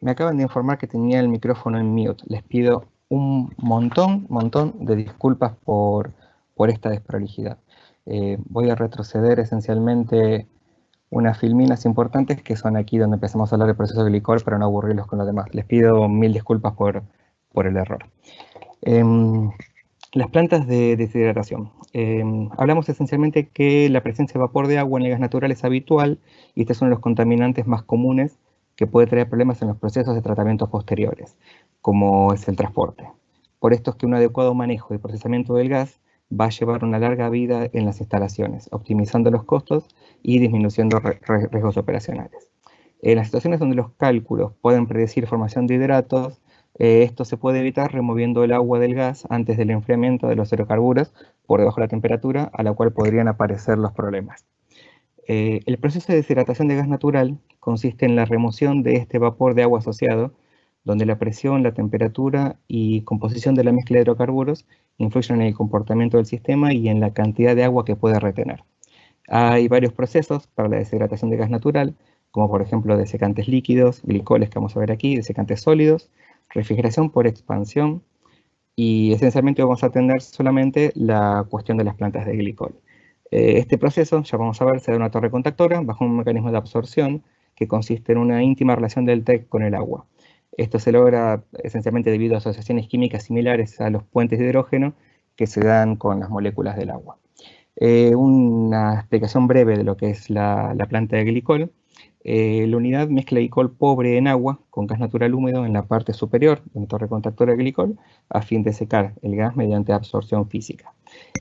Me acaban de informar que tenía el micrófono en mute. Les pido un montón de disculpas por esta desprolijidad. Voy a retroceder esencialmente unas filminas importantes que son aquí donde empezamos a hablar del proceso de glicol para no aburrirlos con los demás. Les pido mil disculpas por el error. Las plantas de deshidratación. Hablamos esencialmente que la presencia de vapor de agua en el gas natural es habitual y este es uno de los contaminantes más comunes que puede traer problemas en los procesos de tratamiento posteriores, como es el transporte. Por esto es que un adecuado manejo y procesamiento del gas va a llevar una larga vida en las instalaciones, optimizando los costos y disminuyendo riesgos operacionales. En las situaciones donde los cálculos pueden predecir formación de hidratos, esto se puede evitar removiendo el agua del gas antes del enfriamiento de los hidrocarburos por debajo de la temperatura a la cual podrían aparecer los problemas. El proceso de deshidratación de gas natural consiste en la remoción de este vapor de agua asociado, donde la presión, la temperatura y composición de la mezcla de hidrocarburos influyen en el comportamiento del sistema y en la cantidad de agua que puede retener. Hay varios procesos para la deshidratación de gas natural, como por ejemplo desecantes líquidos, glicoles que vamos a ver aquí, desecantes sólidos, refrigeración por expansión, y esencialmente vamos a atender solamente la cuestión de las plantas de glicol. Este proceso, ya vamos a ver, se da en una torre contactora bajo un mecanismo de absorción que consiste en una íntima relación del TEC con el agua. Esto se logra esencialmente debido a asociaciones químicas similares a los puentes de hidrógeno que se dan con las moléculas del agua. Una explicación breve de lo que es la planta de glicol. La unidad mezcla glicol pobre en agua con gas natural húmedo en la parte superior de la torre contactora de glicol a fin de secar el gas mediante absorción física.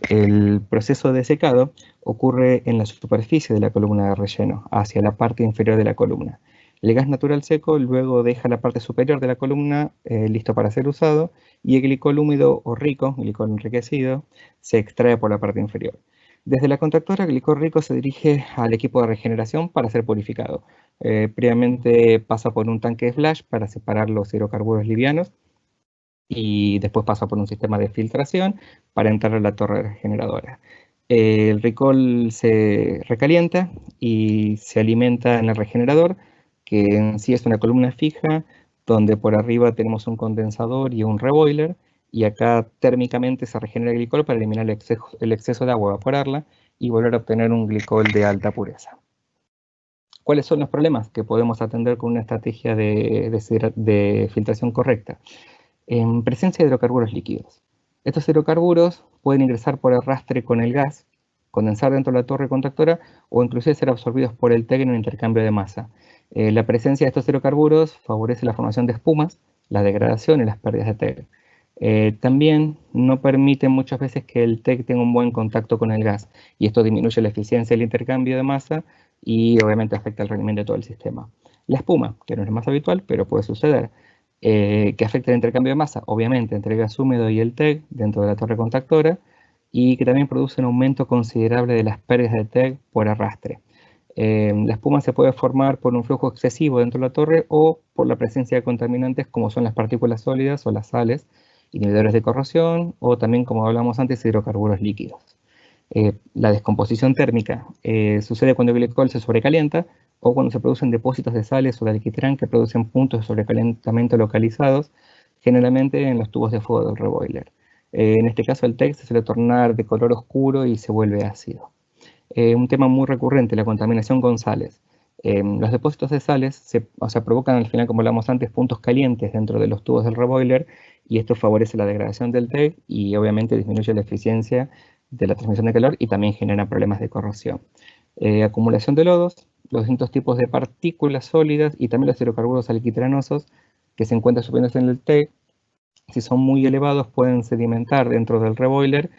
El proceso de secado ocurre en la superficie de la columna de relleno, hacia la parte inferior de la columna. El gas natural seco luego deja la parte superior de la columna listo para ser usado y el glicol húmedo o rico, glicol enriquecido, se extrae por la parte inferior. Desde la contactora, el glicol rico se dirige al equipo de regeneración para ser purificado. Previamente pasa por un tanque de flash para separar los hidrocarburos livianos y después pasa por un sistema de filtración para entrar a la torre regeneradora. El glicol se recalienta y se alimenta en el regenerador, que en sí es una columna fija, donde por arriba tenemos un condensador y un reboiler, y acá térmicamente se regenera el glicol para eliminar el exceso de agua, evaporarla y volver a obtener un glicol de alta pureza. ¿Cuáles son los problemas que podemos atender con una estrategia de filtración correcta? En presencia de hidrocarburos líquidos. Estos hidrocarburos pueden ingresar por arrastre con el gas, condensar dentro de la torre contactora o inclusive ser absorbidos por el TEG en un intercambio de masa. La presencia de estos hidrocarburos favorece la formación de espumas, la degradación y las pérdidas de TEG. También no permite muchas veces que el TEG tenga un buen contacto con el gas y esto disminuye la eficiencia del intercambio de masa y obviamente afecta el rendimiento de todo el sistema. La espuma, que no es lo más habitual, pero puede suceder, que afecta el intercambio de masa, obviamente, entre el gas húmedo y el TEG dentro de la torre contactora, y que también produce un aumento considerable de las pérdidas de TEG por arrastre. La espuma se puede formar por un flujo excesivo dentro de la torre o por la presencia de contaminantes como son las partículas sólidas o las sales, inhibidores de corrosión o también, como hablamos antes, hidrocarburos líquidos. La descomposición térmica sucede cuando el glicol se sobrecalienta o cuando se producen depósitos de sales o de alquitrán que producen puntos de sobrecalentamiento localizados, generalmente en los tubos de fuego del reboiler. En este caso el TEG se suele tornar de color oscuro y se vuelve ácido. Un tema muy recurrente, la contaminación con sales. Los depósitos de sales provocan al final, como hablamos antes, puntos calientes dentro de los tubos del reboiler y esto favorece la degradación del TEG y obviamente disminuye la eficiencia de la transmisión de calor y también genera problemas de corrosión. Acumulación de lodos, los distintos tipos de partículas sólidas y también los hidrocarburos alquitranosos que se encuentran subiéndose en el TEG, si son muy elevados pueden sedimentar dentro del reboiler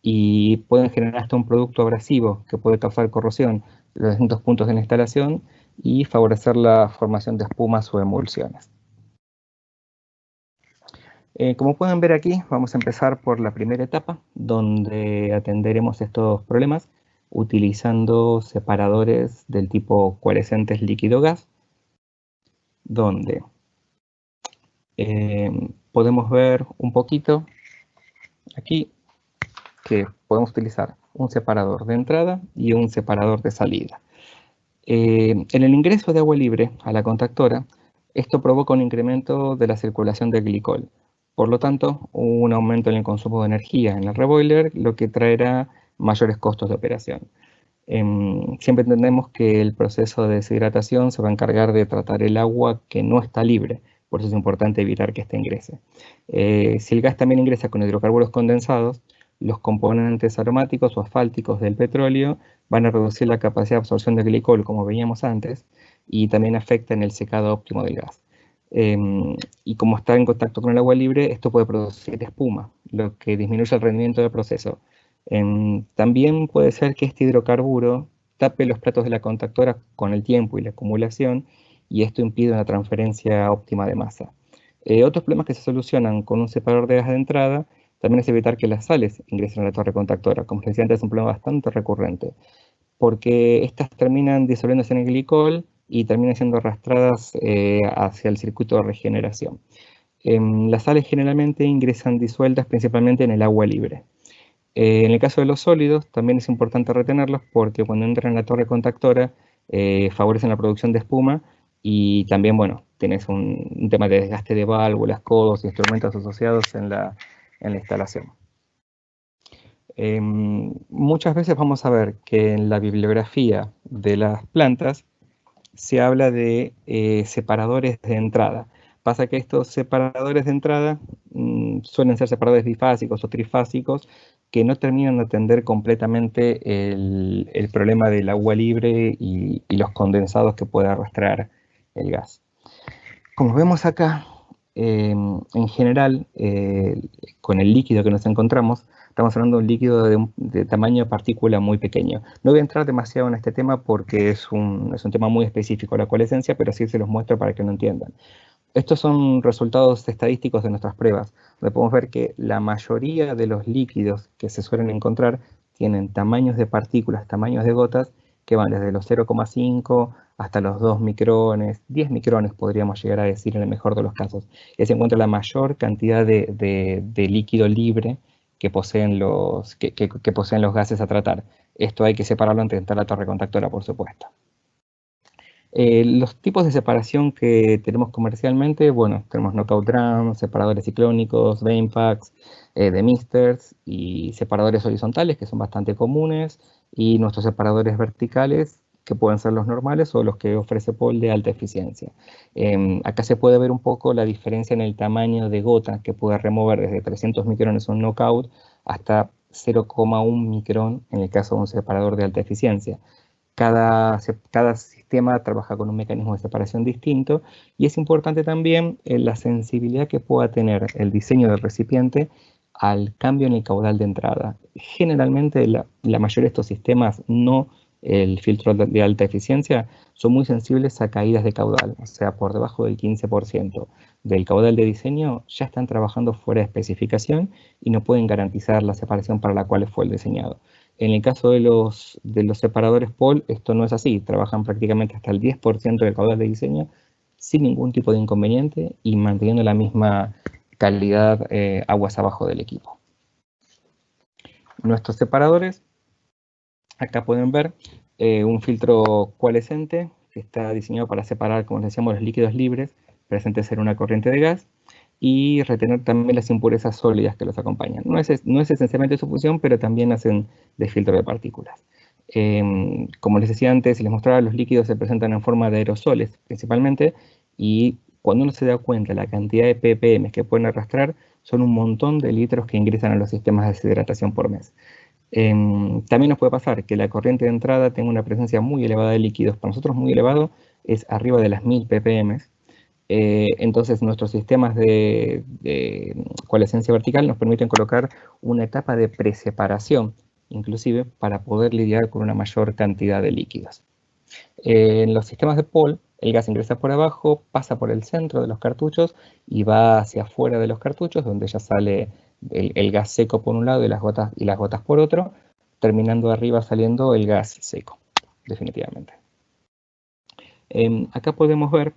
y pueden generar hasta un producto abrasivo que puede causar corrosión en los distintos puntos de la instalación y favorecer la formación de espumas o emulsiones. Como pueden ver aquí, vamos a empezar por la primera etapa, donde atenderemos estos problemas utilizando separadores del tipo coalescentes líquido-gas, donde podemos ver un poquito aquí que podemos utilizar un separador de entrada y un separador de salida. En el ingreso de agua libre a la contactora, Esto provoca un incremento de la circulación del glicol. Por lo tanto, un aumento en el consumo de energía en el reboiler, lo que traerá mayores costos de operación. Siempre entendemos que el proceso de deshidratación se va a encargar de tratar el agua que no está libre, por eso es importante evitar que ésta ingrese. Si el gas también ingresa con hidrocarburos condensados, los componentes aromáticos o asfálticos del petróleo van a reducir la capacidad de absorción de glicol, como veíamos antes, y también afectan el secado óptimo del gas. Y como está en contacto con el agua libre, esto puede producir espuma, lo que disminuye el rendimiento del proceso. También puede ser que este hidrocarburo tape los platos de la contactora con el tiempo y la acumulación, y esto impide una transferencia óptima de masa. Otros problemas que se solucionan con un separador de gas de entrada también es evitar que las sales ingresen a la torre contactora. Como les decía antes, es un problema bastante recurrente, porque estas terminan disolviéndose en el glicol y terminan siendo arrastradas hacia el circuito de regeneración. Las sales generalmente ingresan disueltas principalmente en el agua libre. En el caso de los sólidos, también es importante retenerlos porque cuando entran en la torre contactora favorecen la producción de espuma y también, bueno, tienes un tema de desgaste de válvulas, codos, instrumentos asociados en la instalación. Muchas veces vamos a ver que en la bibliografía de las plantas se habla de separadores de entrada. Pasa que estos separadores de entrada suelen ser separadores bifásicos o trifásicos que no terminan de atender completamente el problema del agua libre y los condensados que puede arrastrar el gas. Como vemos acá, en general, con el líquido que nos encontramos, estamos hablando de un líquido de tamaño de partícula muy pequeño. No voy a entrar demasiado en este tema porque es un tema muy específico, la coalescencia, pero sí se los muestro para que lo entiendan. Estos son resultados estadísticos de nuestras pruebas, donde podemos ver que la mayoría de los líquidos que se suelen encontrar tienen tamaños de partículas, tamaños de gotas, que van desde los 0,5 hasta los 2 micrones, 10 micrones podríamos llegar a decir en el mejor de los casos. Y se encuentra la mayor cantidad de líquido libre que poseen los gases a tratar. Esto hay que separarlo antes de entrar a la torre contactora, por supuesto. Los tipos de separación que tenemos comercialmente, bueno, tenemos knockout drums, separadores ciclónicos, vane packs, demisters y separadores horizontales que son bastante comunes, y nuestros separadores verticales que pueden ser los normales o los que ofrece POL de alta eficiencia. Acá se puede ver un poco la diferencia en el tamaño de gota que puede remover desde 300 micrones un knockout hasta 0,1 micrón en el caso de un separador de alta eficiencia. Cada sistema trabaja con un mecanismo de separación distinto y es importante también la sensibilidad que pueda tener el diseño del recipiente al cambio en el caudal de entrada. Generalmente la mayoría de estos sistemas, no el filtro de alta eficiencia, son muy sensibles a caídas de caudal, o sea, por debajo del 15% del caudal de diseño ya están trabajando fuera de especificación y no pueden garantizar la separación para la cual fue el diseñado. En el caso de los separadores POL, esto no es así, trabajan prácticamente hasta el 10% del caudal de diseño sin ningún tipo de inconveniente y manteniendo la misma calidad aguas abajo del equipo. Nuestros separadores, acá pueden ver un filtro coalescente que está diseñado para separar, como les decíamos, los líquidos libres presentes en una corriente de gas y retener también las impurezas sólidas que los acompañan. No es esencialmente su función, pero también hacen de filtro de partículas. Como les decía antes, les mostraba, los líquidos se presentan en forma de aerosoles principalmente, y cuando uno se da cuenta de la cantidad de ppm que pueden arrastrar, son un montón de litros que ingresan a los sistemas de deshidratación por mes. También nos puede pasar que la corriente de entrada tenga una presencia muy elevada de líquidos. Para nosotros muy elevado es arriba de las 1000 ppm. Entonces nuestros sistemas de coalescencia vertical nos permiten colocar una etapa de preseparación, inclusive para poder lidiar con una mayor cantidad de líquidos. En los sistemas de POL, el gas ingresa por abajo, pasa por el centro de los cartuchos y va hacia afuera de los cartuchos, donde ya sale el gas seco por un lado y las gotas por otro, terminando arriba saliendo el gas seco, definitivamente. Acá podemos ver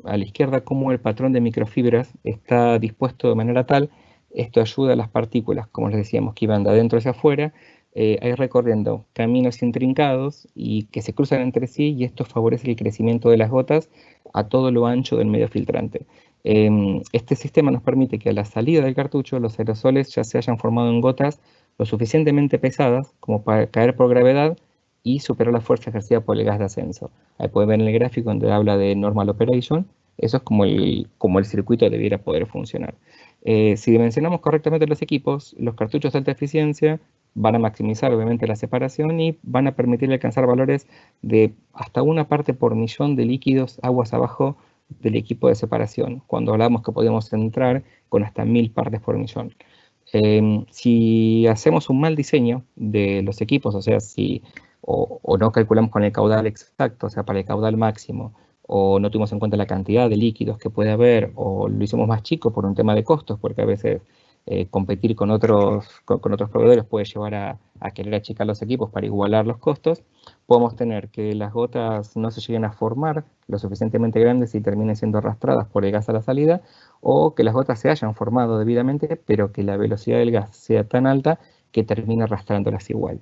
a la izquierda cómo el patrón de microfibras está dispuesto de manera tal. Esto ayuda a las partículas, como les decíamos, que iban de adentro hacia afuera, hay recorriendo caminos intrincados y que se cruzan entre sí, y esto favorece el crecimiento de las gotas a todo lo ancho del medio filtrante. Este sistema nos permite que a la salida del cartucho los aerosoles ya se hayan formado en gotas lo suficientemente pesadas como para caer por gravedad y superar la fuerza ejercida por el gas de ascenso. Ahí pueden ver en el gráfico donde habla de normal operation. Eso es como el circuito debiera poder funcionar. Si dimensionamos correctamente los equipos, los cartuchos de alta eficiencia van a maximizar obviamente la separación y van a permitir alcanzar valores de hasta 1 parte por millón de líquidos aguas abajo del equipo de separación, cuando hablamos que podemos entrar con hasta 1000 partes por millón. Si hacemos un mal diseño de los equipos, o sea, o no calculamos con el caudal exacto, o sea, para el caudal máximo, o no tuvimos en cuenta la cantidad de líquidos que puede haber, o lo hicimos más chico por un tema de costos, porque a veces competir con otros proveedores puede llevar a querer achicar los equipos para igualar los costos, podemos tener que las gotas no se lleguen a formar lo suficientemente grandes y terminen siendo arrastradas por el gas a la salida, o que las gotas se hayan formado debidamente, pero que la velocidad del gas sea tan alta que termine arrastrándolas igual.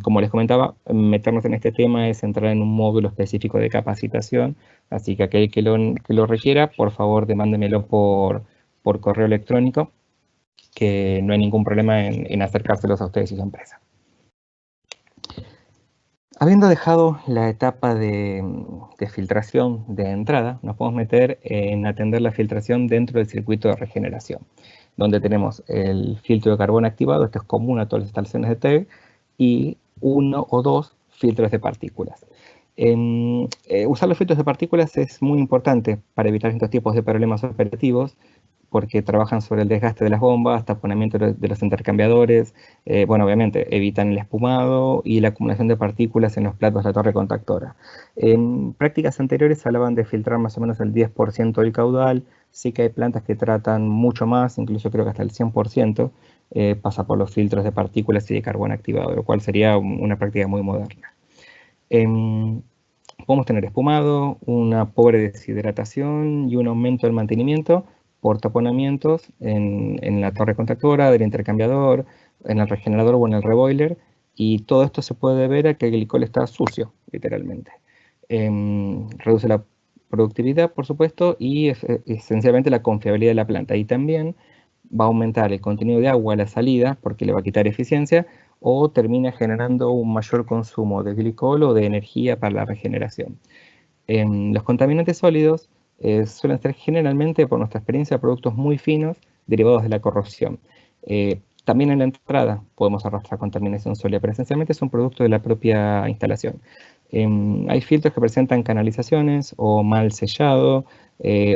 Como les comentaba, meternos en este tema es entrar en un módulo específico de capacitación, así que aquel que lo requiera, por favor, demándemelo por correo electrónico, que no hay ningún problema en acercárselos a ustedes y su empresa. Habiendo dejado la etapa de filtración de entrada, nos podemos meter en atender la filtración dentro del circuito de regeneración, donde tenemos el filtro de carbón activado, esto es común a todas las instalaciones de TEG, y 1 o 2 filtros de partículas. Usar los filtros de partículas es muy importante para evitar estos tipos de problemas operativos, porque trabajan sobre el desgaste de las bombas, taponamiento de los intercambiadores, bueno, obviamente evitan el espumado y la acumulación de partículas en los platos de la torre contactora. En prácticas anteriores hablaban de filtrar más o menos el 10% del caudal, sí que hay plantas que tratan mucho más, incluso creo que hasta el 100%, pasa por los filtros de partículas y de carbón activado, lo cual sería una práctica muy moderna. Podemos tener espumado, una pobre deshidratación y un aumento del mantenimiento por taponamientos en la torre contactora, del intercambiador, en el regenerador o en el reboiler, y todo esto se puede ver a que el glicol está sucio, literalmente. Reduce la productividad, por supuesto, y esencialmente la confiabilidad de la planta. Y también va a aumentar el contenido de agua a la salida, porque le va a quitar eficiencia, o termina generando un mayor consumo de glicol o de energía para la regeneración. Los contaminantes sólidos suelen ser generalmente, por nuestra experiencia, productos muy finos derivados de la corrosión. También en la entrada podemos arrastrar contaminación sólida, pero esencialmente son productos de la propia instalación. Hay filtros que presentan canalizaciones o mal sellado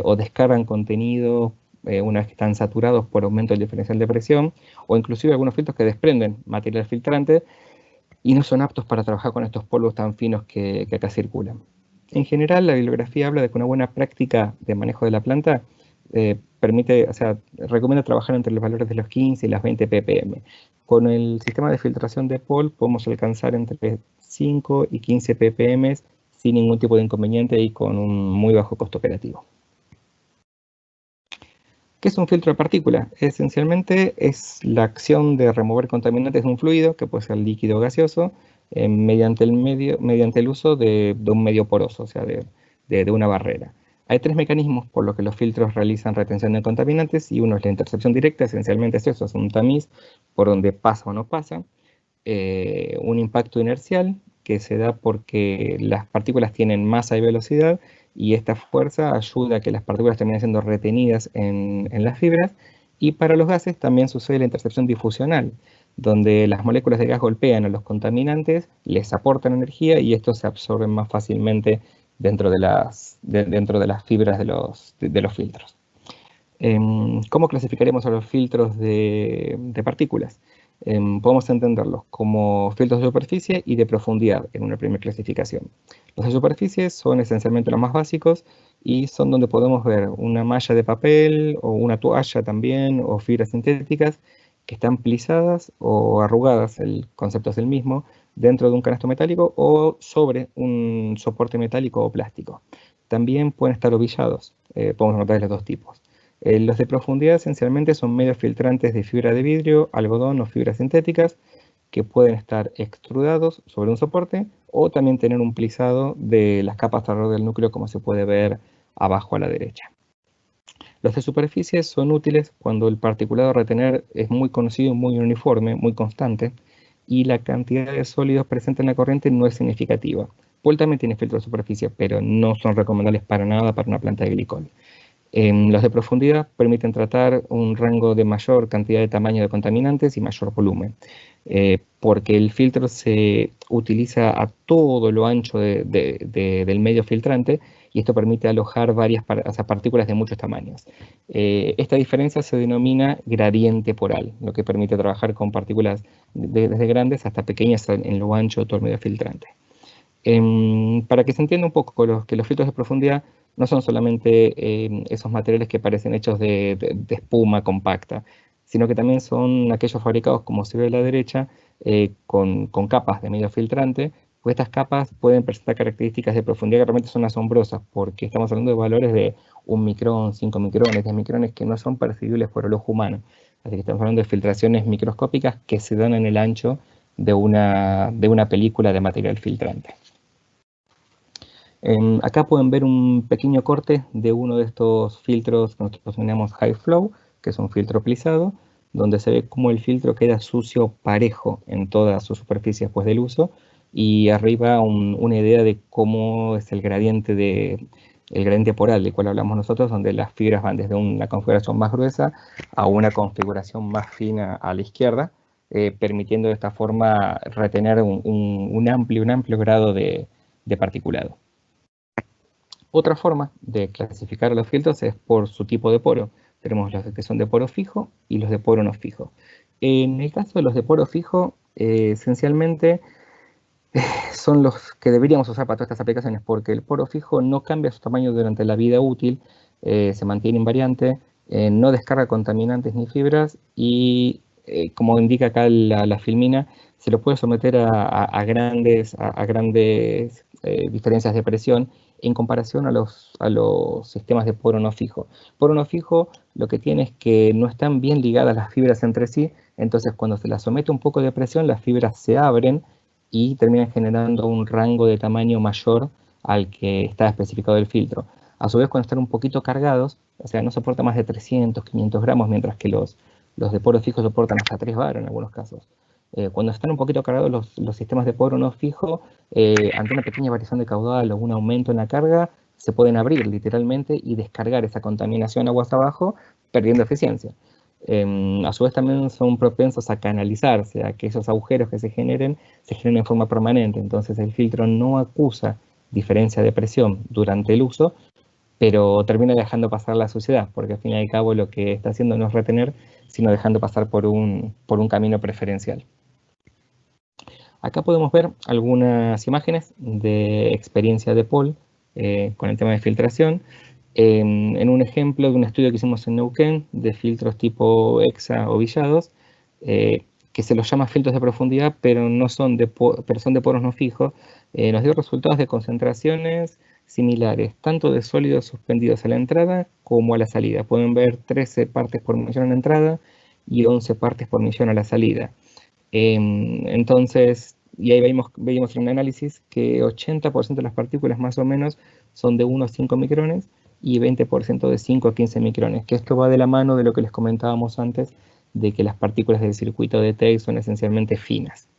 o descargan contenido una vez que están saturados por aumento del diferencial de presión, o inclusive algunos filtros que desprenden material filtrante y no son aptos para trabajar con estos polvos tan finos que acá circulan. En general, la bibliografía habla de que una buena práctica de manejo de la planta recomienda trabajar entre los valores de los 15 y las 20 ppm. Con el sistema de filtración de POL podemos alcanzar entre 5 y 15 ppm sin ningún tipo de inconveniente y con un muy bajo costo operativo. ¿Qué es un filtro de partícula? Esencialmente es la acción de remover contaminantes de un fluido, que puede ser líquido o gaseoso, mediante el uso de un medio poroso, o sea, de una barrera. Hay 3 mecanismos por los que los filtros realizan retención de contaminantes, y uno es la intercepción directa, esencialmente es eso, es un tamiz por donde pasa o no pasa. Un impacto inercial, que se da porque las partículas tienen masa y velocidad, y esta fuerza ayuda a que las partículas terminen siendo retenidas en las fibras. Y para los gases también sucede la intercepción difusional, donde las moléculas de gas golpean a los contaminantes, les aportan energía y estos se absorben más fácilmente dentro de las fibras de los filtros. ¿Cómo clasificaremos a los filtros de partículas? Podemos entenderlos como filtros de superficie y de profundidad en una primera clasificación. Los de superficie son esencialmente los más básicos y son donde podemos ver una malla de papel o una toalla también, o fibras sintéticas que están plisadas o arrugadas, el concepto es el mismo, dentro de un canasto metálico o sobre un soporte metálico o plástico. También pueden estar ovillados, podemos encontrar los dos tipos. Los de profundidad esencialmente son medios filtrantes de fibra de vidrio, algodón o fibras sintéticas que pueden estar extrudados sobre un soporte o también tener un plisado de las capas alrededor del núcleo, como se puede ver abajo a la derecha. Los de superficie son útiles cuando el particulado a retener es muy conocido, muy uniforme, muy constante, y la cantidad de sólidos presente en la corriente no es significativa. POL también tiene filtro de superficie, pero no son recomendables para nada para una planta de glicol. Los de profundidad permiten tratar un rango de mayor cantidad de tamaño de contaminantes y mayor volumen, porque el filtro se utiliza a todo lo ancho del medio filtrante y esto permite alojar varias partículas de muchos tamaños. Esta diferencia se denomina gradiente poral, lo que permite trabajar con partículas desde grandes hasta pequeñas en lo ancho de todo el medio filtrante. Para que se entienda un poco, que los filtros de profundidad no son solamente esos materiales que parecen hechos de espuma compacta, sino que también son aquellos fabricados, como se ve a la derecha, con capas de medio filtrante, pues estas capas pueden presentar características de profundidad que realmente son asombrosas, porque estamos hablando de valores de 1 micrón, 5 micrones, 10 micrones, que no son percibibles por el ojo humano. Así que estamos hablando de filtraciones microscópicas que se dan en el ancho de una película de material filtrante. Acá pueden ver un pequeño corte de uno de estos filtros que nosotros denominamos High Flow, que es un filtro plisado, donde se ve cómo el filtro queda sucio parejo en toda su superficie después del uso, y arriba una idea de cómo es el gradiente poral del cual hablamos nosotros, donde las fibras van desde una configuración más gruesa a una configuración más fina a la izquierda, permitiendo de esta forma retener un amplio grado de particulado. Otra forma de clasificar los filtros es por su tipo de poro. Tenemos los que son de poro fijo y los de poro no fijo. En el caso de los de poro fijo, esencialmente son los que deberíamos usar para todas estas aplicaciones, porque el poro fijo no cambia su tamaño durante la vida útil, se mantiene invariante, no descarga contaminantes ni fibras y, como indica acá la filmina, se lo puede someter a grandes diferencias de presión en comparación a los sistemas de poro no fijo. Poro no fijo lo que tiene es que no están bien ligadas las fibras entre sí, entonces cuando se las somete un poco de presión, las fibras se abren y terminan generando un rango de tamaño mayor al que está especificado el filtro. A su vez, cuando están un poquito cargados, o sea, no soporta más de 300, 500 gramos, mientras que los de poro fijo soportan hasta 3 bar en algunos casos. Cuando están un poquito cargados los sistemas de poro no fijo, ante una pequeña variación de caudal o un aumento en la carga, se pueden abrir literalmente y descargar esa contaminación aguas abajo, perdiendo eficiencia. A su vez también son propensos a canalizarse, a que esos agujeros que se generen en forma permanente. Entonces el filtro no acusa diferencia de presión durante el uso, pero termina dejando pasar la suciedad, porque al fin y al cabo lo que está haciendo no es retener, sino dejando pasar por un camino preferencial. Acá podemos ver algunas imágenes de experiencia de Paul con el tema de filtración. En un ejemplo de un estudio que hicimos en Neuquén de filtros tipo EXA o Villados, que se los llama filtros de profundidad, pero son de poros no fijos, nos dio resultados de concentraciones similares, tanto de sólidos suspendidos a la entrada como a la salida. Pueden ver 13 partes por millón a la entrada y 11 partes por millón a la salida. Entonces, y ahí veíamos en un análisis que 80% de las partículas más o menos son de 1 a 5 micrones y 20% de 5 a 15 micrones, que esto va de la mano de lo que les comentábamos antes, de que las partículas del circuito de Tate son esencialmente finas.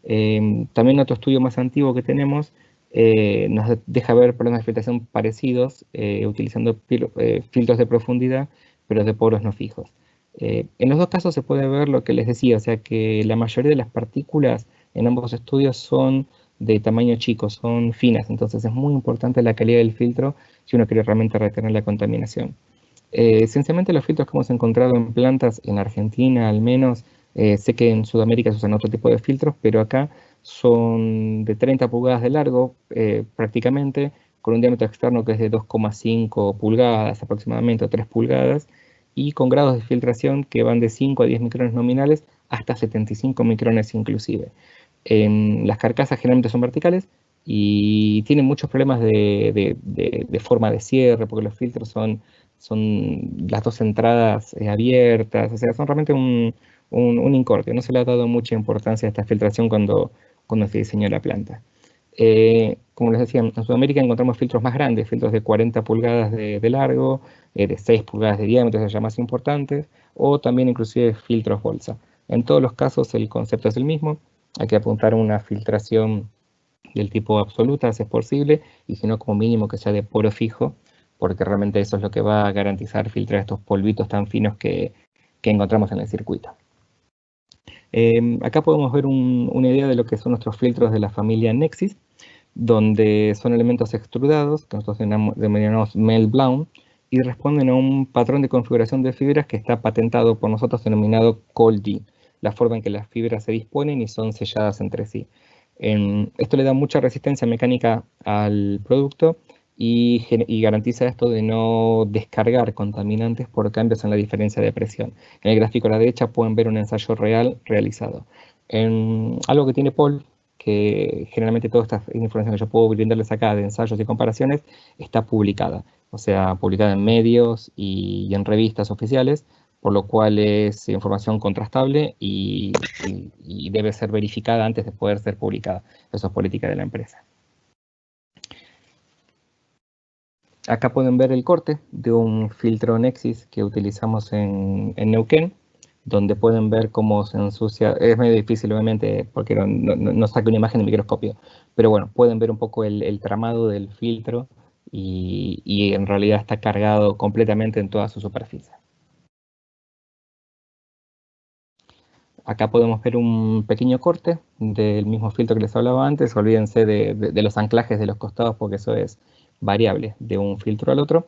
También otro estudio más antiguo que tenemos nos deja ver problemas de filtración parecidos utilizando filtros de profundidad, pero de poros no fijos. En los dos casos se puede ver lo que les decía, o sea que la mayoría de las partículas en ambos estudios son de tamaño chico, son finas, entonces es muy importante la calidad del filtro si uno quiere realmente retener la contaminación. Esencialmente los filtros que hemos encontrado en plantas, en Argentina al menos, sé que en Sudamérica se usan otro tipo de filtros, pero acá son de 30 pulgadas de largo prácticamente, con un diámetro externo que es de 2,5 pulgadas aproximadamente, o 3 pulgadas, y con grados de filtración que van de 5 a 10 micrones nominales hasta 75 micrones inclusive. Las carcasas generalmente son verticales y tienen muchos problemas de forma de cierre, porque los filtros son las dos entradas abiertas, o sea, son realmente un incordio. No se le ha dado mucha importancia a esta filtración cuando se diseñó la planta. Como les decía, en Sudamérica encontramos filtros más grandes, filtros de 40 pulgadas de largo, de 6 pulgadas de diámetro, ya más importantes, o también inclusive filtros bolsa. En todos los casos el concepto es el mismo, hay que apuntar a una filtración del tipo absoluta, si es posible, y si no, como mínimo que sea de poro fijo, porque realmente eso es lo que va a garantizar filtrar estos polvitos tan finos que encontramos en el circuito. Acá podemos ver una idea de lo que son nuestros filtros de la familia Nexis, donde son elementos extrudados, que nosotros denominamos melt-blown, y responden a un patrón de configuración de fibras que está patentado por nosotros denominado Cold-D, la forma en que las fibras se disponen y son selladas entre sí. Esto le da mucha resistencia mecánica al producto y garantiza esto de no descargar contaminantes por cambios en la diferencia de presión. En el gráfico a la derecha pueden ver un ensayo real realizado. Algo que tiene Paul, que generalmente toda esta información que yo puedo brindarles acá de ensayos y comparaciones está publicada, o sea, publicada en medios y en revistas oficiales, por lo cual es información contrastable y debe ser verificada antes de poder ser publicada. Eso es política de la empresa. Acá pueden ver el corte de un filtro Nexis que utilizamos en Neuquén, donde pueden ver cómo se ensucia. Es medio difícil, obviamente, porque no saca una imagen de microscopio, pero bueno, pueden ver un poco el tramado del filtro y en realidad está cargado completamente en toda su superficie. Acá podemos ver un pequeño corte del mismo filtro que les hablaba antes. Olvídense de los anclajes de los costados porque eso es variable de un filtro al otro,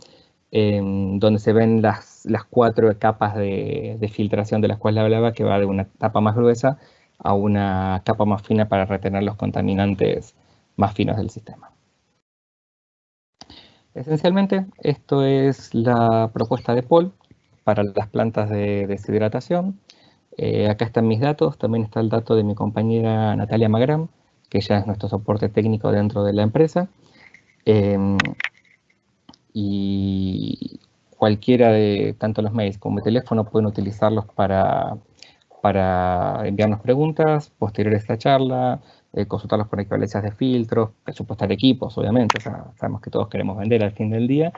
donde se ven las 4 capas de filtración de las cuales hablaba, que va de una capa más gruesa a una capa más fina para retener los contaminantes más finos del sistema. Esencialmente, esto es la propuesta de Paul para las plantas de deshidratación. Acá están mis datos, también está el dato de mi compañera Natalia Magram, que ella es nuestro soporte técnico dentro de la empresa. Y cualquiera de tanto los mails como el teléfono pueden utilizarlos para enviarnos preguntas posteriores a esta charla, consultarlos por equivalencias de filtros, presupuestar equipos, obviamente, o sea, sabemos que todos queremos vender al fin del día,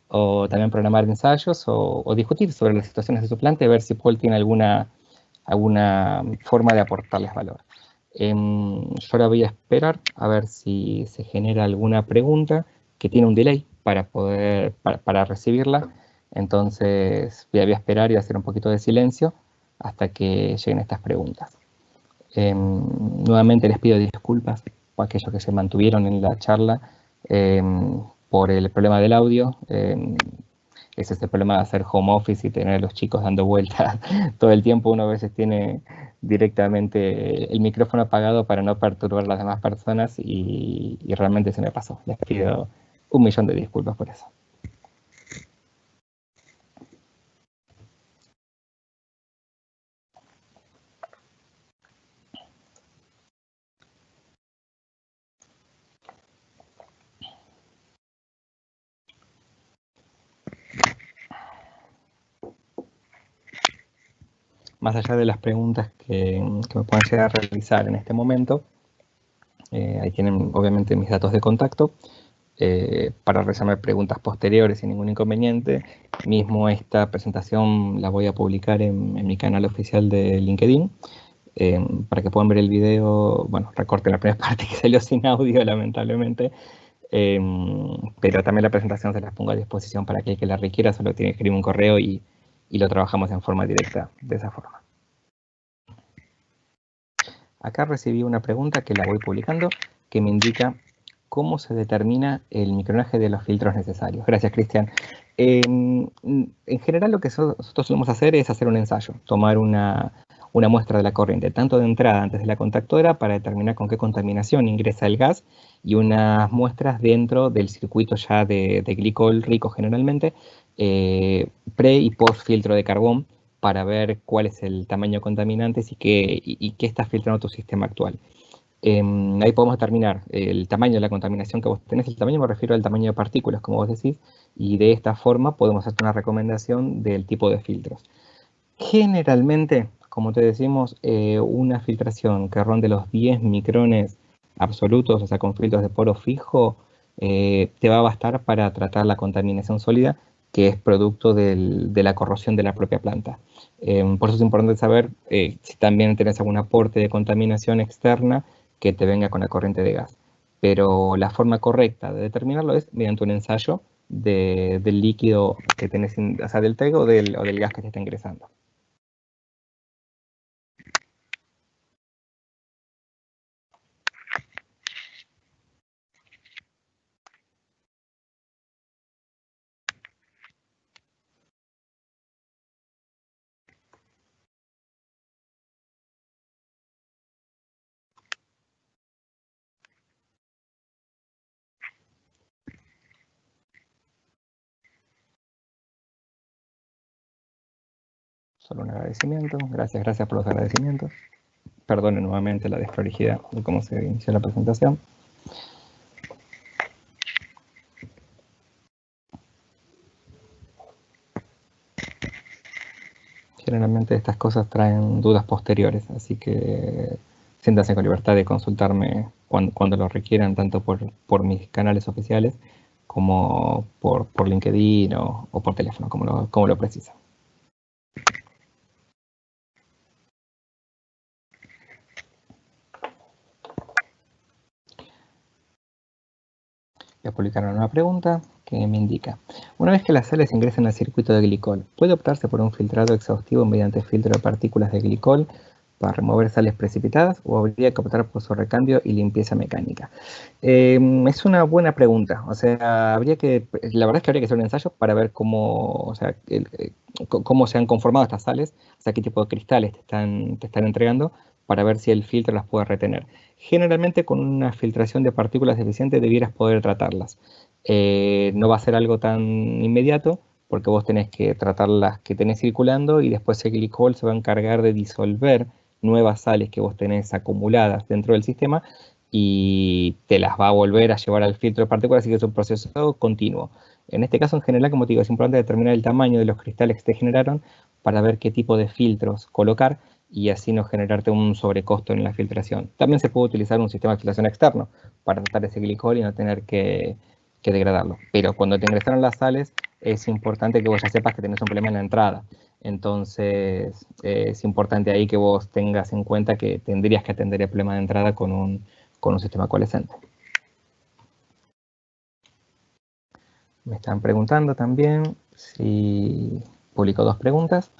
o también programar ensayos o discutir sobre las situaciones de su planta y ver si Paul tiene alguna forma de aportarles valor. Yo ahora voy a esperar a ver si se genera alguna pregunta que tiene un delay para recibirla. Entonces voy a esperar y hacer un poquito de silencio hasta que lleguen estas preguntas. Nuevamente les pido disculpas por aquellos que se mantuvieron en la charla por el problema del audio. Es este problema de hacer home office y tener a los chicos dando vueltas todo el tiempo. Uno a veces tiene directamente el micrófono apagado para no perturbar a las demás personas y realmente se me pasó. Les pido 1.000.000 de disculpas por eso. Más allá de las preguntas que me puedan llegar a realizar en este momento, ahí tienen obviamente mis datos de contacto. Para realizarme preguntas posteriores sin ningún inconveniente. Mismo esta presentación la voy a publicar en mi canal oficial de LinkedIn, para que puedan ver el video. Bueno, recorten la primera parte que salió sin audio, lamentablemente, pero también la presentación se las pongo a disposición para aquel que la requiera, solo tiene que escribir un correo y lo trabajamos en forma directa, de esa forma. Acá recibí una pregunta que la voy publicando, que me indica cómo se determina el micronaje de los filtros necesarios. Gracias, Cristian. En general lo que nosotros solemos hacer es hacer un ensayo, tomar una muestra de la corriente, tanto de entrada antes de la contactora para determinar con qué contaminación ingresa el gas y unas muestras dentro del circuito ya de glicol rico generalmente, pre y post filtro de carbón, para ver cuál es el tamaño de contaminantes y qué está filtrando tu sistema actual. Ahí podemos determinar el tamaño de la contaminación que vos tenés. El tamaño me refiero al tamaño de partículas, como vos decís, y de esta forma podemos hacer una recomendación del tipo de filtros. Generalmente, como te decimos, una filtración que ronde los 10 micrones absolutos, o sea, con filtros de poro fijo, te va a bastar para tratar la contaminación sólida, que es producto de la corrosión de la propia planta. Por eso es importante saber si también tenés algún aporte de contaminación externa que te venga con la corriente de gas. Pero la forma correcta de determinarlo es mediante un ensayo del líquido que tenés, o sea, del TEG o del gas que te está ingresando. Solo un agradecimiento. Gracias por los agradecimientos. Perdone nuevamente la desprolijidad de cómo se inició la presentación. Generalmente estas cosas traen dudas posteriores, así que siéntanse con libertad de consultarme cuando lo requieran, tanto por mis canales oficiales como por LinkedIn o por teléfono, como lo precisan. Voy a publicar una nueva pregunta que me indica: una vez que las sales ingresan al circuito de glicol, ¿puede optarse por un filtrado exhaustivo mediante filtro de partículas de glicol para remover sales precipitadas, o habría que optar por su recambio y limpieza mecánica? Es una buena pregunta. O sea, la verdad es que habría que hacer un ensayo para ver cómo, o sea, cómo se han conformado estas sales, o sea, qué tipo de cristales te están entregando, para ver si el filtro las puede retener. Generalmente con una filtración de partículas eficiente debieras poder tratarlas. No va a ser algo tan inmediato, porque vos tenés que tratar las que tenés circulando y después el glicol se va a encargar de disolver nuevas sales que vos tenés acumuladas dentro del sistema y te las va a volver a llevar al filtro de partículas, así que es un proceso continuo. En este caso, en general, como te digo, es importante determinar el tamaño de los cristales que te generaron para ver qué tipo de filtros colocar y así no generarte un sobrecosto en la filtración. También se puede utilizar un sistema de filtración externo para tratar ese glicol y no tener que degradarlo. Pero cuando te ingresaron las sales, es importante que vos ya sepas que tenés un problema en la entrada. Entonces, es importante ahí que vos tengas en cuenta que tendrías que atender el problema de entrada con un sistema coalescente. Me están preguntando también si publico dos preguntas.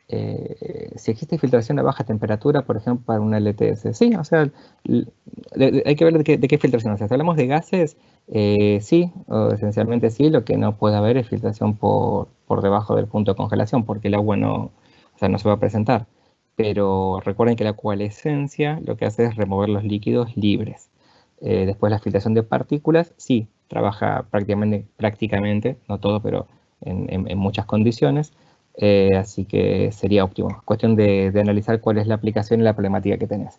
Si existe filtración a baja temperatura, por ejemplo, para una LTS. Sí, o sea, hay que ver de qué filtración. O sea, si hablamos de gases, sí, o esencialmente sí. Lo que no puede haber es filtración por debajo del punto de congelación, porque el agua no, o sea, no se va a presentar. Pero recuerden que la coalescencia lo que hace es remover los líquidos libres. Después la filtración de partículas, sí, trabaja prácticamente, no todo, pero en muchas condiciones. Así que sería óptimo. Cuestión de analizar cuál es la aplicación y la problemática que tenés.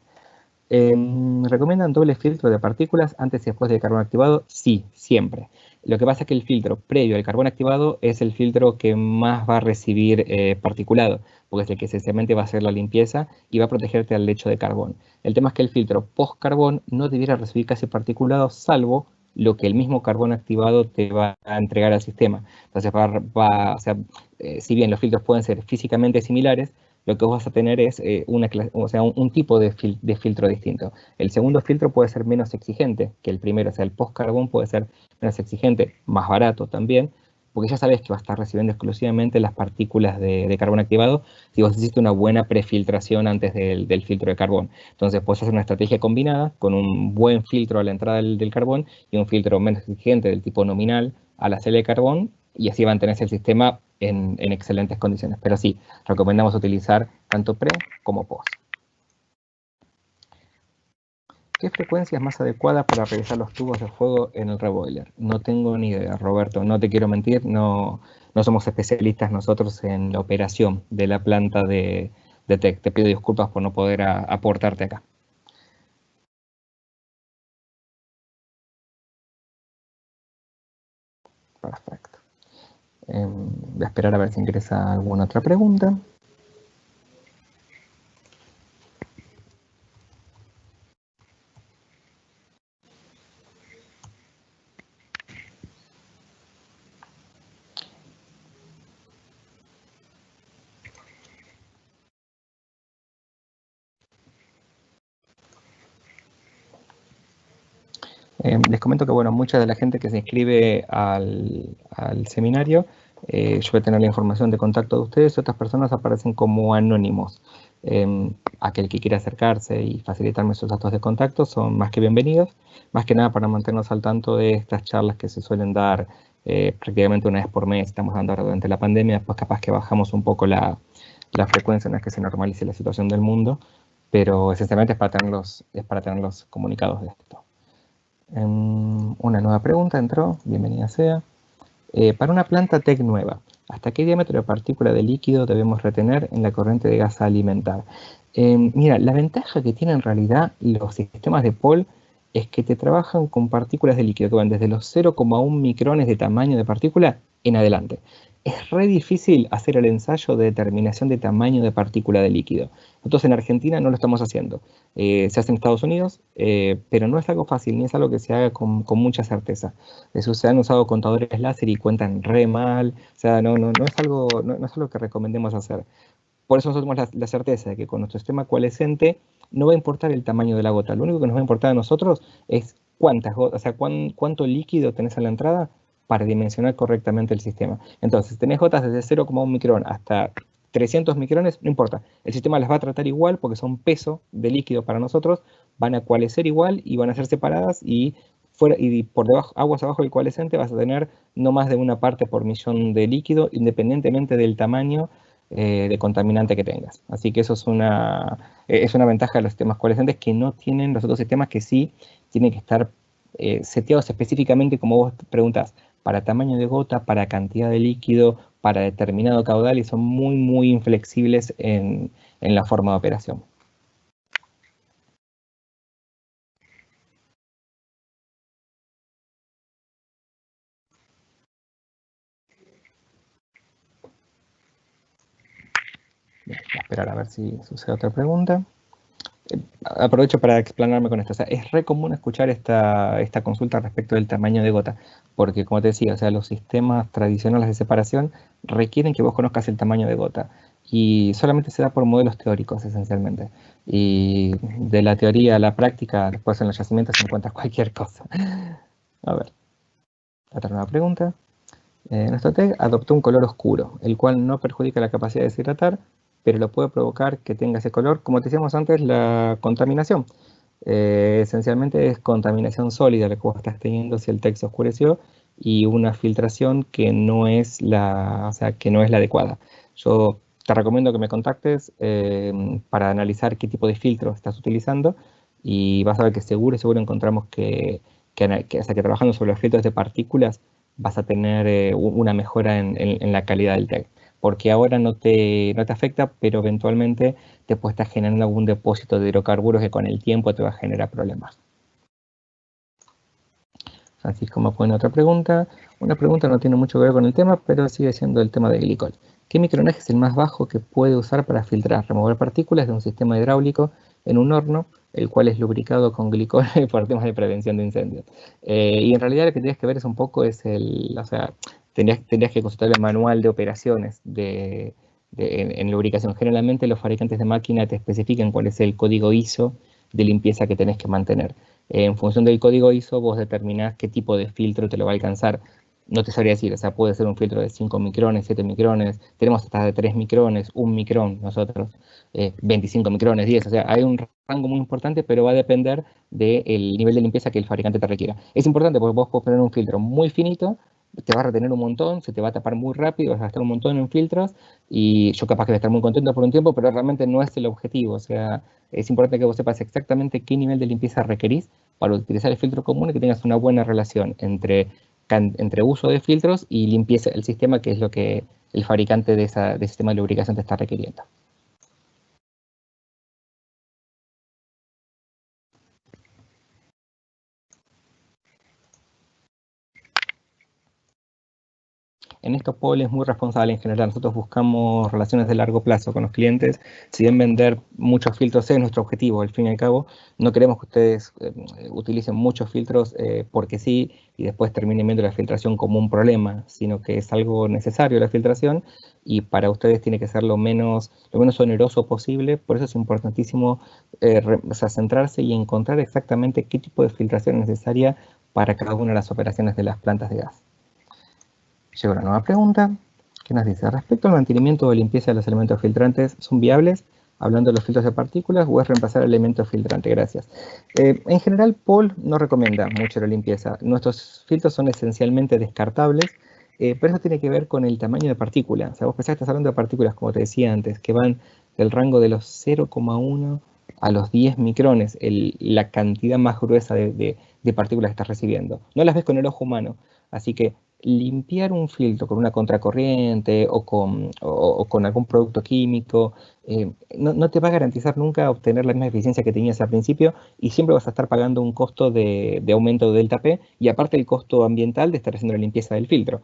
¿Recomiendan doble filtro de partículas antes y después del carbón activado? Sí, siempre. Lo que pasa es que el filtro previo al carbón activado es el filtro que más va a recibir particulado, porque es el que esencialmente va a hacer la limpieza y va a protegerte al lecho de carbón. El tema es que el filtro post-carbón no debiera recibir casi particulado, salvo lo que el mismo carbón activado te va a entregar al sistema. Entonces, o sea, si bien los filtros pueden ser físicamente similares, lo que vos vas a tener es un tipo de filtro distinto. El segundo filtro puede ser menos exigente que el primero, o sea, el post-carbón puede ser menos exigente, más barato también, porque ya sabes que va a estar recibiendo exclusivamente las partículas de carbón activado si vos hiciste una buena prefiltración antes del filtro de carbón. Entonces puedes hacer una estrategia combinada con un buen filtro a la entrada del carbón y un filtro menos exigente del tipo nominal a la celda de carbón, y así mantenés el sistema en excelentes condiciones. Pero sí, recomendamos utilizar tanto pre como post. ¿Qué frecuencia es más adecuada para revisar los tubos de fuego en el reboiler? No tengo ni idea, Roberto, no te quiero mentir, no somos especialistas nosotros en la operación de la planta de TEC. Te pido disculpas por no poder aportarte acá. Perfecto. Voy a esperar a ver si ingresa alguna otra pregunta. Les comento que, bueno, mucha de la gente que se inscribe al seminario, yo voy a tener la información de contacto de ustedes, otras personas aparecen como anónimos. Aquel que quiera acercarse y facilitarme sus datos de contacto son más que bienvenidos, más que nada para mantenernos al tanto de estas charlas que se suelen dar prácticamente una vez por mes. Estamos dando ahora durante la pandemia, pues capaz que bajamos un poco la frecuencia en la que se normalice la situación del mundo, pero esencialmente es para tenerlos comunicados de esto. Una nueva pregunta entró, bienvenida sea. Para una planta TEC nueva, ¿hasta qué diámetro de partícula de líquido debemos retener en la corriente de gas a alimentar? Mira, la ventaja que tienen en realidad los sistemas de POL es que te trabajan con partículas de líquido que van desde los 0,1 micrones de tamaño de partícula en adelante. Es re difícil hacer el ensayo de determinación de tamaño de partícula de líquido. Nosotros en Argentina no lo estamos haciendo. Se hace en Estados Unidos, pero no es algo fácil ni es algo que se haga con mucha certeza. Eso, se han usado contadores láser y cuentan re mal. O sea, no es algo que recomendemos hacer. Por eso nosotros tenemos la certeza de que con nuestro sistema coalescente no va a importar el tamaño de la gota. Lo único que nos va a importar a nosotros es cuántas gotas, o sea, cuánto líquido tenés a la entrada para dimensionar correctamente el sistema. Entonces, si tenés gotas desde 0,1 micrón hasta 300 micrones, no importa. El sistema las va a tratar igual porque son peso de líquido para nosotros, van a coalescer igual y van a ser separadas y por debajo, aguas abajo del coalescente vas a tener no más de una parte por millón de líquido, independientemente del tamaño de contaminante que tengas. Así que eso es una ventaja de los sistemas coalescentes que no tienen los otros sistemas que sí tienen que estar seteados específicamente, como vos preguntás, para tamaño de gota, para cantidad de líquido, para determinado caudal y son muy inflexibles en la forma de operación. Bien, voy a esperar a ver si sucede otra pregunta. Aprovecho para explanarme con esto. O sea, es re común escuchar esta consulta respecto del tamaño de gota, porque como te decía, o sea, los sistemas tradicionales de separación requieren que vos conozcas el tamaño de gota y solamente se da por modelos teóricos esencialmente. Y de la teoría a la práctica, después en los yacimientos se encuentra cualquier cosa. A ver, otra nueva pregunta. Nuestro TEG adoptó un color oscuro, el cual no perjudica la capacidad de deshidratar, pero lo puede provocar que tenga ese color, como te decíamos antes, la contaminación. Esencialmente es contaminación sólida la que vos estás teniendo si el TEG se oscureció y una filtración que no es o sea, que no es la adecuada. Yo te recomiendo que me contactes para analizar qué tipo de filtro estás utilizando y vas a ver que seguro encontramos o sea, que trabajando sobre los filtros de partículas vas a tener una mejora en la calidad del TEG. Porque ahora no te afecta, pero eventualmente te puede estar generando algún depósito de hidrocarburos que con el tiempo te va a generar problemas. Francisco me pone otra pregunta. Una pregunta no tiene mucho que ver con el tema, pero sigue siendo el tema de glicol. ¿Qué micronaje es el más bajo que puede usar para filtrar, remover partículas de un sistema hidráulico en un horno, el cual es lubricado con glicol por temas de prevención de incendios? Y en realidad lo que tienes que ver es un poco, o sea, tendrías que consultar el manual de operaciones en lubricación. Generalmente los fabricantes de máquina te especifican cuál es el código ISO de limpieza que tenés que mantener. En función del código ISO, vos determinás qué tipo de filtro te lo va a alcanzar. No te sabría decir, o sea, puede ser un filtro de 5 micrones, 7 micrones, tenemos hasta de 3 micrones, 1 micrón nosotros, 25 micrones, 10, o sea, hay un rango muy importante, pero va a depender del nivel de limpieza que el fabricante te requiera. Es importante porque vos podés poner un filtro muy finito, te va a retener un montón, se te va a tapar muy rápido, vas a gastar un montón en filtros y yo capaz que voy a estar muy contento por un tiempo, pero realmente no es el objetivo, o sea, es importante que vos sepas exactamente qué nivel de limpieza requerís para utilizar el filtro común y que tengas una buena relación entre uso de filtros y limpieza del sistema, que es lo que el fabricante de sistema de lubricación te está requiriendo. en esto Paul es muy responsable en general. Nosotros buscamos relaciones de largo plazo con los clientes. Si bien vender muchos filtros es nuestro objetivo, al fin y al cabo, no queremos que ustedes utilicen muchos filtros porque sí y después terminen viendo la filtración como un problema, sino que es algo necesario la filtración y para ustedes tiene que ser lo menos oneroso posible. Por eso es importantísimo centrarse y encontrar exactamente qué tipo de filtración es necesaria para cada una de las operaciones de las plantas de gas. Llega una nueva pregunta que nos dice: respecto al mantenimiento o limpieza de los elementos filtrantes, ¿son viables? Hablando de los filtros de partículas, o es reemplazar el elemento filtrante. Gracias. En general, Paul no recomienda mucho la limpieza. Nuestros filtros son esencialmente descartables, pero eso tiene que ver con el tamaño de partícula. O sea, vos pensás que estás hablando de partículas, como te decía antes, que van del rango de los 0,1 a los 10 micrones, la cantidad más gruesa de partículas que estás recibiendo. No las ves con el ojo humano, así que limpiar un filtro con una contracorriente o con algún producto químico no te va a garantizar nunca obtener la misma eficiencia que tenías al principio y siempre vas a estar pagando un costo de aumento de delta P y aparte el costo ambiental de estar haciendo la limpieza del filtro,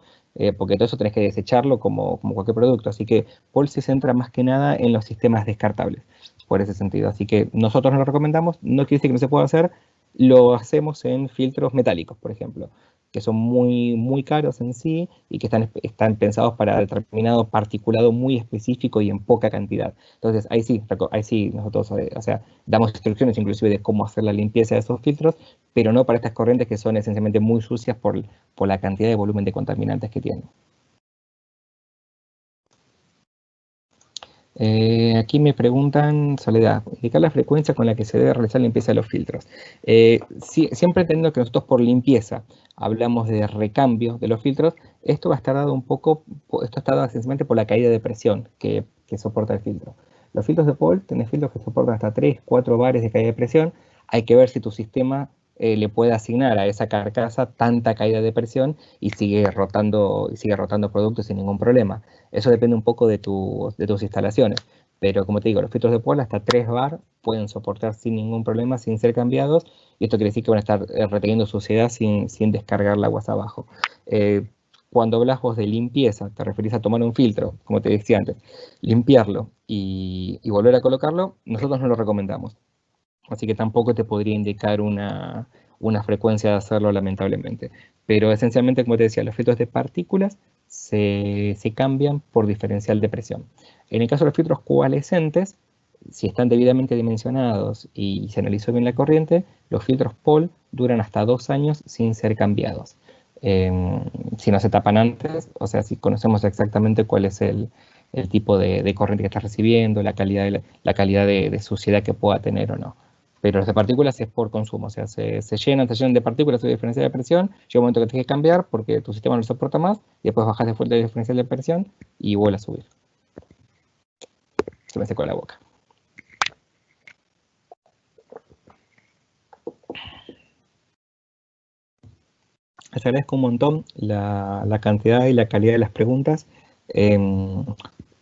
porque todo eso tenés que desecharlo como cualquier producto. Así que Paul se centra más que nada en los sistemas descartables por ese sentido. Así que nosotros no lo recomendamos, no quiere decir que no se pueda hacer, lo hacemos en filtros metálicos, por ejemplo, que son muy caros en sí y que están pensados para determinado particulado muy específico y en poca cantidad. Entonces, ahí sí nosotros damos instrucciones inclusive de cómo hacer la limpieza de esos filtros, pero no para estas corrientes que son esencialmente muy sucias por la cantidad de volumen de contaminantes que tienen. Aquí me preguntan, Soledad, indicar la frecuencia con la que se debe realizar la limpieza de los filtros. Siempre entendiendo que nosotros por limpieza hablamos de recambio de los filtros, esto está dado esencialmente por la caída de presión que soporta el filtro. Los filtros de Paul, tenés filtros que soportan hasta 3, 4 bares de caída de presión. Hay que ver si tu sistema le puede asignar a esa carcasa tanta caída de presión y sigue rotando productos sin ningún problema. Eso depende un poco de tus instalaciones. Pero como te digo, los filtros de Paul hasta 3 bar pueden soportar sin ningún problema, sin ser cambiados. Y esto quiere decir que van a estar reteniendo suciedad sin descargar el agua hacia abajo. Cuando hablas vos de limpieza, te referís a tomar un filtro, como te decía antes, limpiarlo y volver a colocarlo, nosotros no lo recomendamos. Así que tampoco te podría indicar una frecuencia de hacerlo, lamentablemente. Pero esencialmente, como te decía, los filtros de partículas se cambian por diferencial de presión. En el caso de los filtros coalescentes, si están debidamente dimensionados y se analizó bien la corriente, los filtros Paul duran hasta 2 años sin ser cambiados. Si no se tapan antes, o sea, si conocemos exactamente cuál es el tipo de corriente que estás recibiendo, la calidad de suciedad que pueda tener o no. Pero los de partículas es por consumo, o sea, se llenan de partículas de diferencial de presión, llega un momento que tienes que cambiar porque tu sistema no lo soporta más, y después bajas de fuente de diferencial de presión y vuelve a subir. Se me secó la boca. Les agradezco un montón la cantidad y la calidad de las preguntas.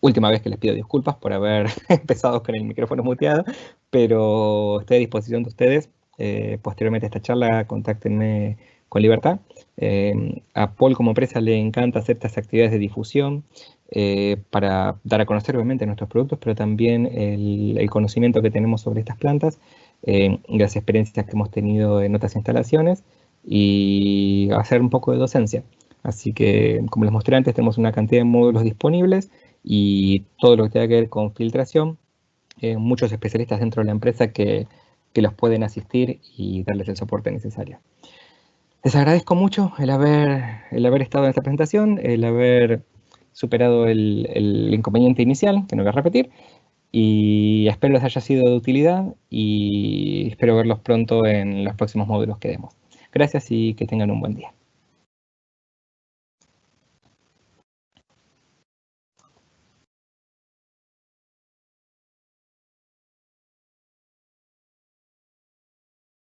Última vez que les pido disculpas por haber empezado con el micrófono muteado, pero estoy a disposición de ustedes. Posteriormente a esta charla, contáctenme con libertad. A Paul como empresa le encanta hacer estas actividades de difusión para dar a conocer obviamente nuestros productos, pero también el conocimiento que tenemos sobre estas plantas, las experiencias que hemos tenido en otras instalaciones y hacer un poco de docencia. Así que, como les mostré antes, tenemos una cantidad de módulos disponibles y todo lo que tenga que ver con filtración, muchos especialistas dentro de la empresa que los pueden asistir y darles el soporte necesario. Les agradezco mucho el haber estado en esta presentación, el haber superado el inconveniente inicial, que no voy a repetir, y espero les haya sido de utilidad y espero verlos pronto en los próximos módulos que demos. Gracias y que tengan un buen día.